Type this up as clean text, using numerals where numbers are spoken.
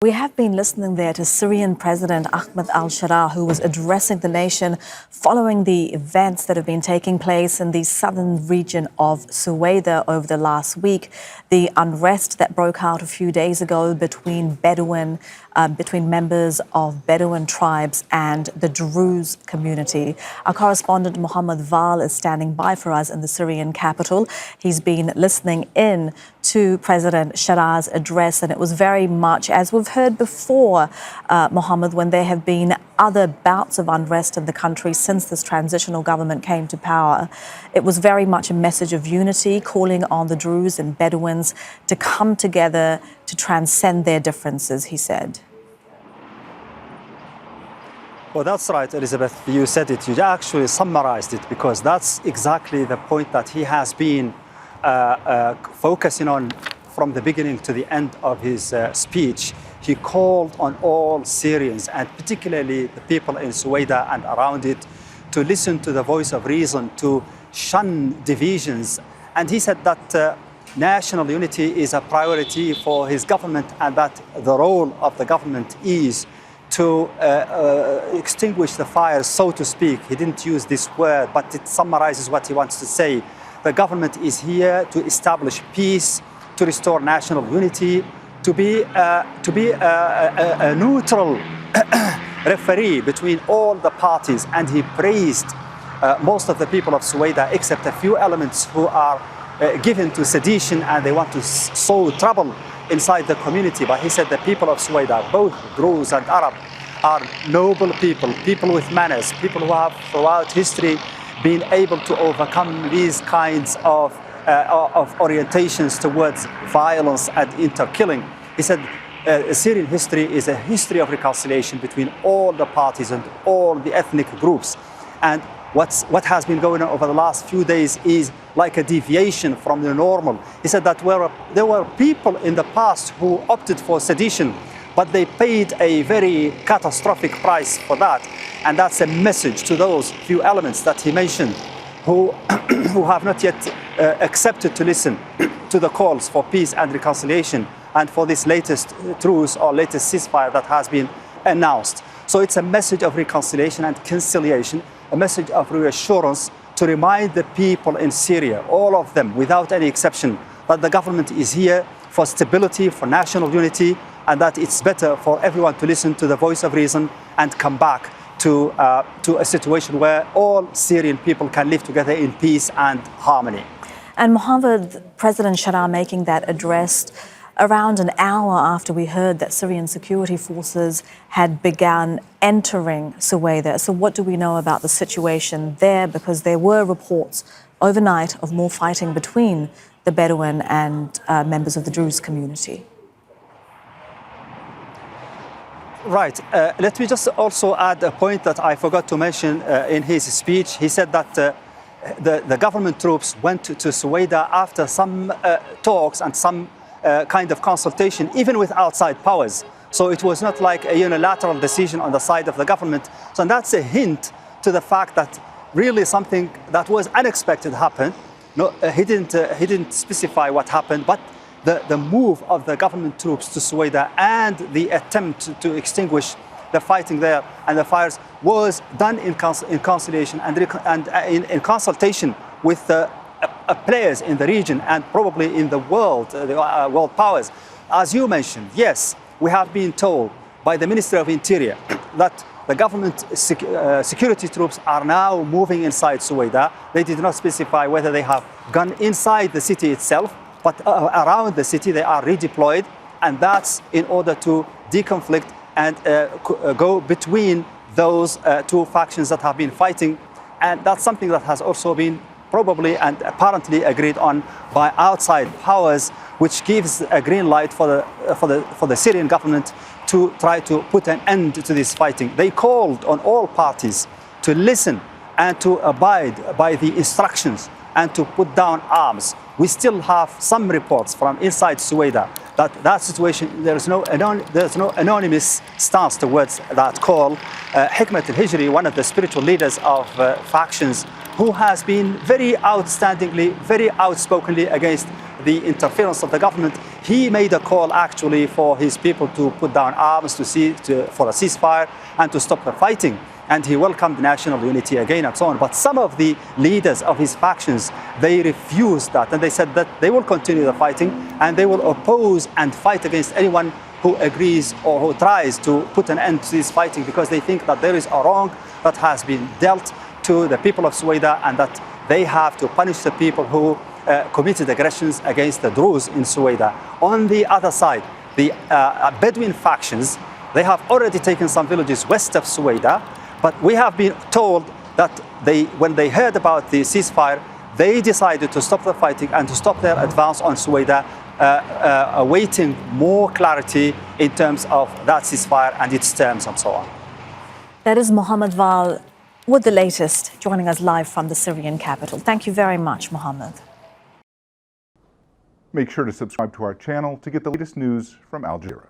We have been listening there to Syrian President Ahmad al-Sharaa, who was addressing the nation following the events that have been taking place in the southern region of Suwayda over the last week. The unrest that broke out a few days ago between members of Bedouin tribes and the Druze community. Our correspondent Mohamed Vall is standing by for us in the Syrian capital. He's been listening in to President Sharaa's address, and it was very much, as we've heard before, Mohamed, when there have been other bouts of unrest in the country since this transitional government came to power. It was very much a message of unity, calling on the Druze and Bedouins to come together to transcend their differences, he said. Well, that's right, Elizabeth. You said it. You actually summarized it, because that's exactly the point that he has been focusing on from the beginning to the end of his speech. He called on all Syrians, and particularly the people in Suwayda and around it, to listen to the voice of reason, to shun divisions. And he said that national unity is a priority for his government, and that the role of the government is to extinguish the fire, so to speak. He didn't use this word, but it summarizes what he wants to say. The government is here to establish peace, to restore national unity, to be a neutral referee between all the parties. And he praised most of the people of Suwayda, except a few elements who are given to sedition and they want to sow trouble inside the community. But he said the people of Suwayda, both Druze and Arab, are noble people, people with manners, people who have throughout history been able to overcome these kinds of orientations towards violence and interkilling. He said Syrian history is a history of reconciliation between all the parties and all the ethnic groups. And what has been going on over the last few days is like a deviation from the normal. He said that there were people in the past who opted for sedition, but they paid a very catastrophic price for that. And that's a message to those few elements that he mentioned who have not yet accepted to listen to the calls for peace and reconciliation and for this latest truce or latest ceasefire that has been announced. So it's a message of reconciliation and conciliation, a message of reassurance to remind the people in Syria, all of them without any exception, that the government is here for stability, for national unity, and that it's better for everyone to listen to the voice of reason and come back to a situation where all Syrian people can live together in peace and harmony. And Mohamed, President Sharaa making that address around an hour after we heard that Syrian security forces had begun entering Suwayda. So what do we know about the situation there? Because there were reports overnight of more fighting between the Bedouin and members of the Druze community. Right. Let me just also add a point that I forgot to mention in his speech. He said that the government troops went to Suwayda after some talks and some kind of consultation, even with outside powers. So it was not like a unilateral decision on the side of the government. So that's a hint to the fact that really something that was unexpected happened. No, he didn't specify what happened, but the move of the government troops to Suwayda and the attempt to extinguish the fighting there and the fires was done in conciliation and in consultation with players in the region and probably in the world, world powers. As you mentioned, yes, we have been told by the Ministry of Interior that the government security troops are now moving inside Suwayda. They did not specify whether they have gone inside the city itself, but around the city they are redeployed, and that's in order to deconflict and go between those two factions that have been fighting. And that's something that has also been probably and apparently agreed on by outside powers, which gives a green light for the Syrian government to try to put an end to this fighting. They called on all parties to listen and to abide by the instructions and to put down arms. We still have some reports from inside Suwayda that situation, there's no anonymous stance towards that call. Hikmet al-Hijri, one of the spiritual leaders of factions, who has been very outstandingly, very outspokenly against the interference of the government, he made a call actually for his people to put down arms, for a ceasefire and to stop the fighting. And he welcomed national unity again and so on. But some of the leaders of his factions, they refused that. And they said that they will continue the fighting and they will oppose and fight against anyone who agrees or who tries to put an end to this fighting, because they think that there is a wrong that has been dealt to the people of Suwayda and that they have to punish the people who committed aggressions against the Druze in Suwayda. On the other side, the Bedouin factions, they have already taken some villages west of Suwayda. But we have been told that when they heard about the ceasefire, they decided to stop the fighting and to stop their advance on Suwayda, awaiting more clarity in terms of that ceasefire and its terms and so on. That is Mohamed Vall with the latest, joining us live from the Syrian capital. Thank you very much, Mohamed. Make sure to subscribe to our channel to get the latest news from Al Jazeera.